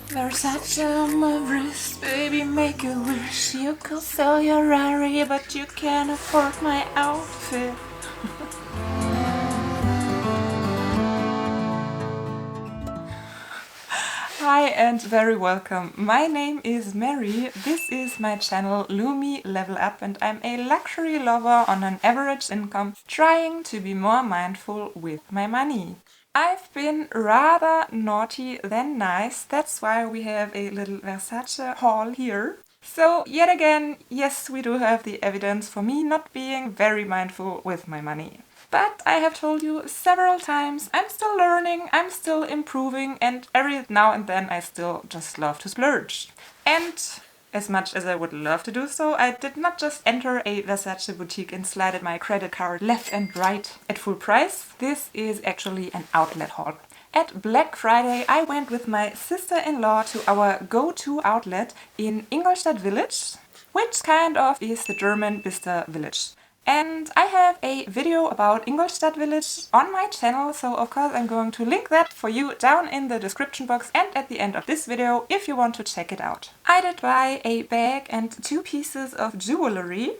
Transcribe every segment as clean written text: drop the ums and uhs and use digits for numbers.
Versace on my wrist, baby, make a wish. You could sell your Rari, but you can't afford my outfit. Hi and very welcome. My name is Mary. This is my channel Lumi Level Up and I'm a luxury lover on an average income trying to be more mindful with my money. I've been rather naughty than nice, that's why we have a little Versace haul here. So yet again, yes, we do have the evidence for me not being very mindful with my money. But I have told you several times, I'm still learning, I'm still improving, and every now and then I still just love to splurge. And as much as I would love to do so, I did not just enter a Versace boutique and slided my credit card left and right at full price. This is actually an outlet haul. At Black Friday, I went with my sister-in-law to our go-to outlet in Ingolstadt Village, which kind of is the German Bicester Village. And I have a video about Ingolstadt Village on my channel, so of course I'm going to link that for you down in the description box and at the end of this video if you want to check it out. I did buy a bag and 2 pieces of jewellery.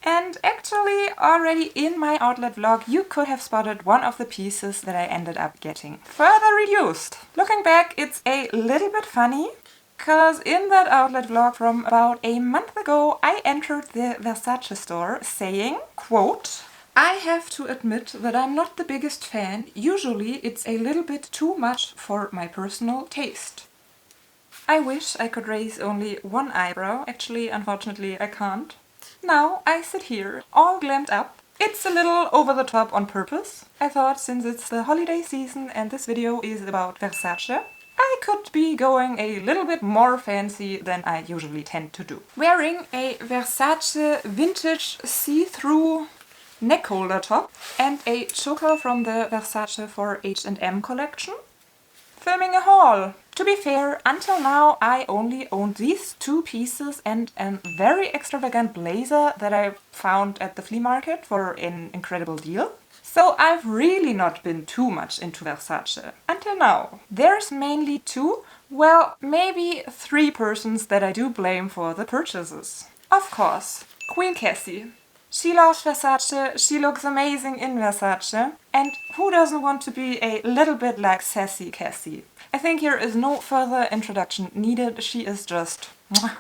And actually already in my outlet vlog you could have spotted one of the pieces that I ended up getting further reduced. Looking back, it's a little bit funny. Cause in that outlet vlog from about a month ago, I entered the Versace store saying, quote, "I have to admit that I'm not the biggest fan. Usually it's a little bit too much for my personal taste." I wish I could raise only one eyebrow. Actually, unfortunately, I can't. Now I sit here, all glammed up. It's a little over the top on purpose. I thought since it's the holiday season and this video is about Versace, I could be going a little bit more fancy than I usually tend to do. Wearing a Versace vintage see-through neck holder top and a choker from the Versace for H&M collection. Filming a haul. To be fair, until now I only owned these 2 pieces and a very extravagant blazer that I found at the flea market for an incredible deal. So I've really not been too much into Versace until now. There's mainly 2, well, maybe 3 persons that I do blame for the purchases. Of course, Queen Cassie. She loves Versace, she looks amazing in Versace, and who doesn't want to be a little bit like sassy Cassie? I think here is no further introduction needed, she is just mwah.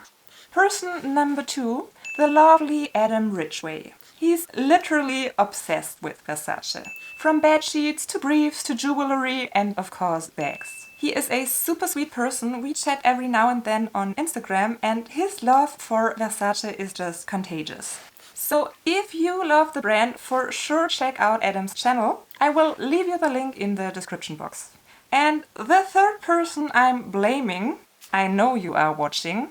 Person number 2, the lovely Adam Ridgway. He's literally obsessed with Versace. From bed sheets to briefs to jewellery and of course bags. He is a super sweet person, we chat every now and then on Instagram and his love for Versace is just contagious. So if you love the brand, for sure check out Adam's channel. I will leave you the link in the description box. And the third person I'm blaming, I know you are watching,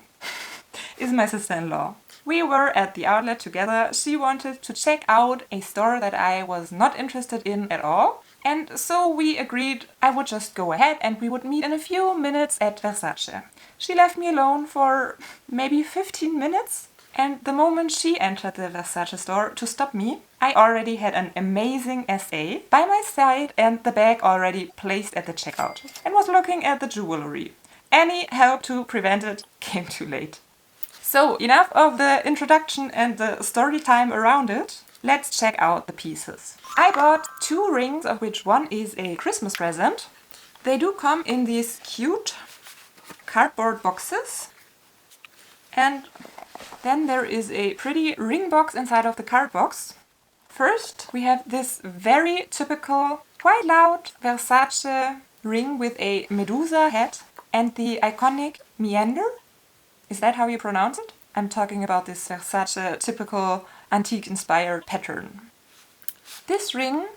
is my sister-in-law. We were at the outlet together. She wanted to check out a store that I was not interested in at all. And so we agreed I would just go ahead and we would meet in a few minutes at Versace. She left me alone for maybe 15 minutes. And the moment she entered the Versace store to stop me, I already had an amazing SA by my side and the bag already placed at the checkout and was looking at the jewellery. Any help to prevent it came too late. So enough of the introduction and the story time around it. Let's check out the pieces. I bought 2 rings, of which one is a Christmas present. They do come in these cute cardboard boxes. And then there is a pretty ring box inside of the card box. First, we have this very typical, quite loud Versace ring with a Medusa head and the iconic meander. Is that how you pronounce it? I'm talking about this Versace typical antique-inspired pattern. This ring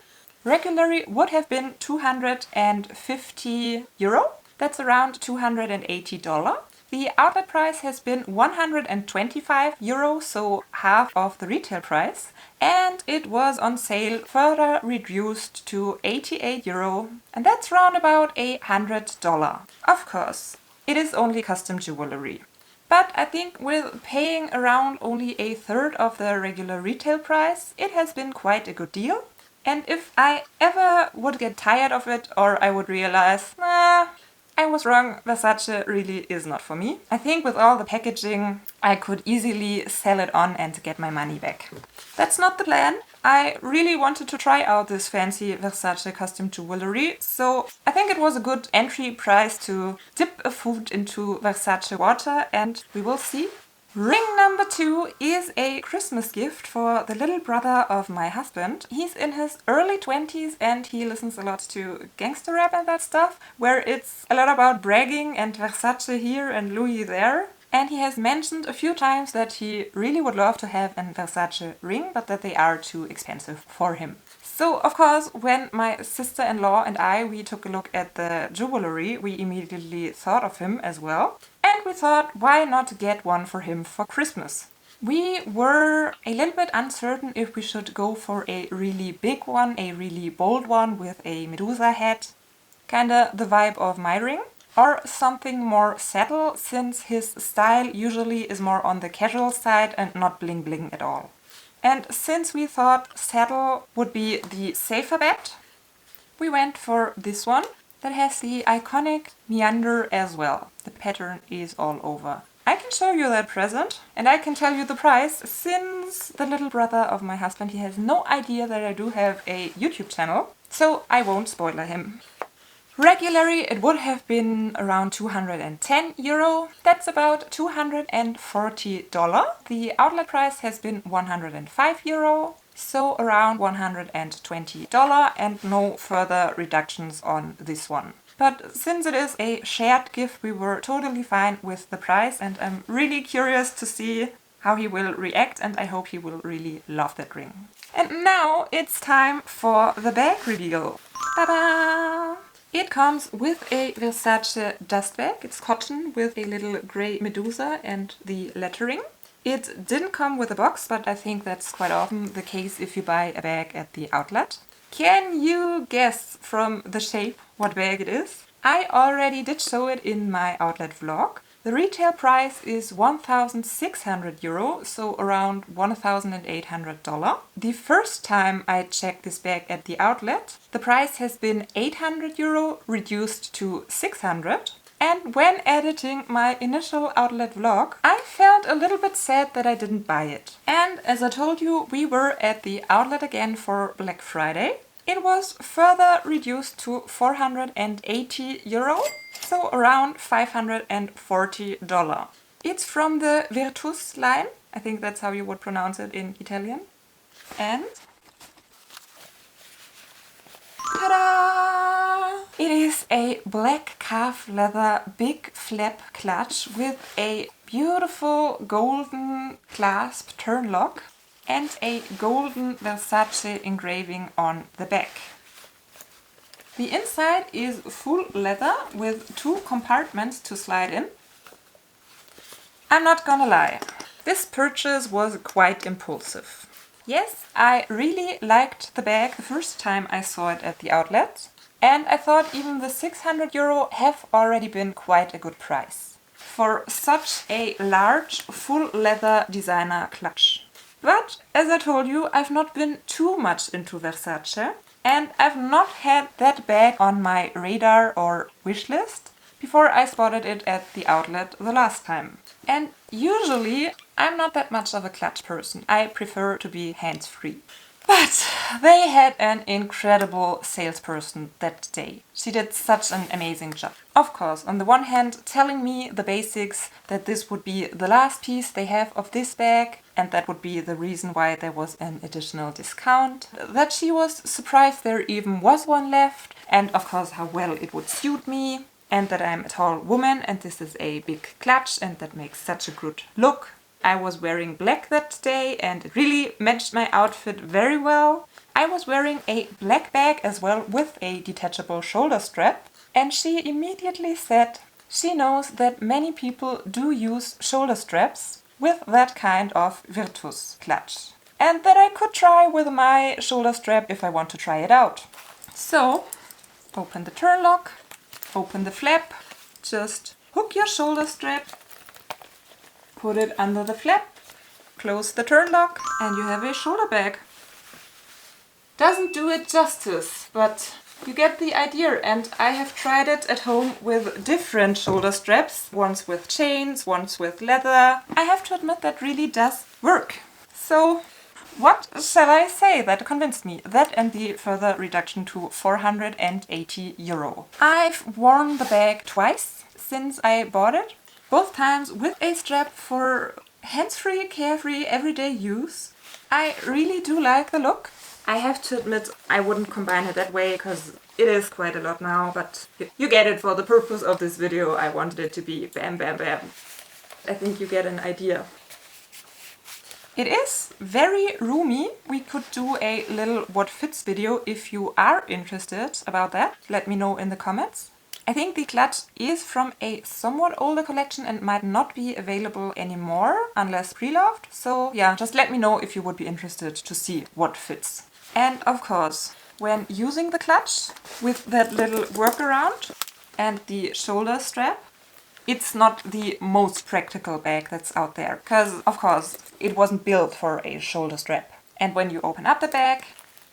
regularly would have been 250 euro. That's around $280. The outlet price has been 125 euro, so half of the retail price. And it was on sale further reduced to 88 euro. And that's round about $100. Of course, it is only custom jewellery. But I think with paying around only a third of the regular retail price, it has been quite a good deal. And if I ever would get tired of it or I would realize, nah, I was wrong, Versace really is not for me. I think with all the packaging, I could easily sell it on and get my money back. That's not the plan. I really wanted to try out this fancy Versace costume jewelry, so I think it was a good entry price to dip a foot into Versace water, and we will see. Ring number 2 is a Christmas gift for the little brother of my husband. He's in his early 20s and he listens a lot to gangster rap and that stuff, where it's a lot about bragging and Versace here and Louis there. And he has mentioned a few times that he really would love to have an Versace ring, but that they are too expensive for him. So, of course, when my sister-in-law and we took a look at the jewelry, we immediately thought of him as well. And we thought, why not get one for him for Christmas? We were a little bit uncertain if we should go for a really big one, a really bold one with a Medusa head, kinda the vibe of my ring, or something more subtle, since his style usually is more on the casual side and not bling bling at all. And since we thought saddle would be the safer bet, we went for this one that has the iconic meander as well. The pattern is all over. I can show you that present and I can tell you the price, since the little brother of my husband, he has no idea that I do have a YouTube channel, so I won't spoiler him. Regularly it would have been around €210. That's about $240. The outlet price has been €105, so around $120, and no further reductions on this one. But since it is a shared gift, we were totally fine with the price, and I'm really curious to see how he will react, and I hope he will really love that ring. And now it's time for the bag reveal. Ta-da! It comes with a Versace dust bag. It's cotton with a little grey Medusa and the lettering. It didn't come with a box, but I think that's quite often the case if you buy a bag at the outlet. Can you guess from the shape what bag it is? I already did show it in my outlet vlog. The retail price is €1,600, so around $1,800. The first time I checked this bag at the outlet, the price has been €800, reduced to $600. And when editing my initial outlet vlog, I felt a little bit sad that I didn't buy it. And as I told you, we were at the outlet again for Black Friday. It was further reduced to €480, so around $540. It's from the Virtus line. I think that's how you would pronounce it in Italian. And ta-da! It is a black calf leather big flap clutch with a beautiful golden clasp turn lock and a golden Versace engraving on the back. The inside is full leather with 2 compartments to slide in. I'm not gonna lie, this purchase was quite impulsive. Yes, I really liked the bag the first time I saw it at the outlet, and I thought even the €600 have already been quite a good price for such a large full leather designer clutch. But as I told you, I've not been too much into Versace, and I've not had that bag on my radar or wish list before I spotted it at the outlet the last time. And usually I'm not that much of a clutch person. I prefer to be hands-free. But they had an incredible salesperson that day. She did such an amazing job. Of course, on the one hand, telling me the basics, that this would be the last piece they have of this bag, and that would be the reason why there was an additional discount. That she was surprised there even was one left, and of course how well it would suit me, and that I'm a tall woman and this is a big clutch and that makes such a good look. I was wearing black that day and it really matched my outfit very well. I was wearing a black bag as well with a detachable shoulder strap, and she immediately said she knows that many people do use shoulder straps with that kind of Virtus clutch, and that I could try with my shoulder strap if I want to try it out. So, open the turn lock, open the flap, just hook your shoulder strap, put it under the flap, close the turn lock, and you have a shoulder bag. Doesn't do it justice, but You get the idea, and I have tried it at home with different shoulder straps, ones with chains, ones with leather. I have to admit that really does work. So what shall I say that convinced me? That and the further reduction to 480 euro. I've worn the bag twice since I bought it, both times with a strap for hands-free, carefree, everyday use. I really do like the look. I have to admit I wouldn't combine it that way because it is quite a lot now, but you get it for the purpose of this video. I wanted it to be bam bam bam. I think you get an idea. It is very roomy. We could do a little what fits video if you are interested about that. Let me know in the comments. I think the clutch is from a somewhat older collection and might not be available anymore unless pre-loved. So yeah, just let me know if you would be interested to see what fits. And of course, when using the clutch with that little workaround and the shoulder strap, it's not the most practical bag that's out there. Because of course, it wasn't built for a shoulder strap. And when you open up the bag,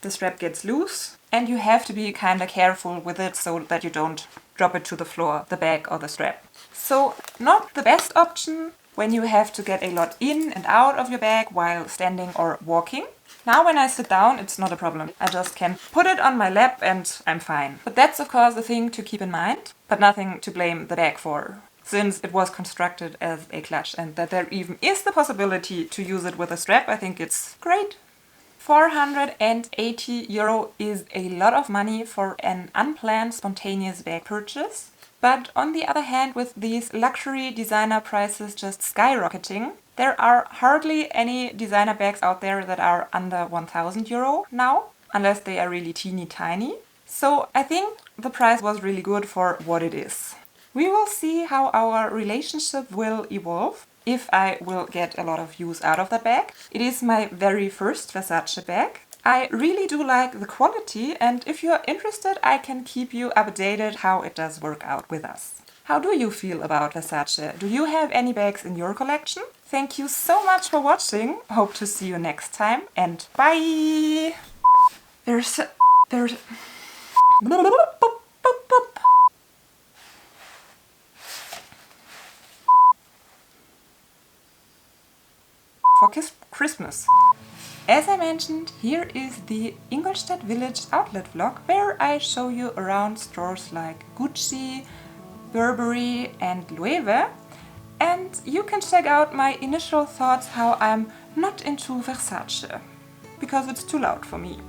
the strap gets loose and you have to be kind of careful with it so that you don't drop it to the floor, the bag or the strap. So not the best option when you have to get a lot in and out of your bag while standing or walking. Now when I sit down, it's not a problem. I just can put it on my lap and I'm fine. But that's of course a thing to keep in mind, but nothing to blame the bag for, since it was constructed as a clutch and that there even is the possibility to use it with a strap. I think it's great. 480 euro is a lot of money for an unplanned spontaneous bag purchase. But on the other hand, with these luxury designer prices just skyrocketing, there are hardly any designer bags out there that are under 1000 euro now, unless they are really teeny tiny. So I think the price was really good for what it is. We will see how our relationship will evolve, if I will get a lot of use out of that bag. It is my very first Versace bag. I really do like the quality, and if you're interested, I can keep you updated how it does work out with us. How do you feel about Versace? Do you have any bags in your collection? Thank you so much for watching. Hope to see you next time, and bye! For Christmas. As I mentioned, here is the Ingolstadt Village outlet vlog where I show you around stores like Gucci, Burberry and Loewe, and you can check out my initial thoughts how I'm not into Versace, because it's too loud for me.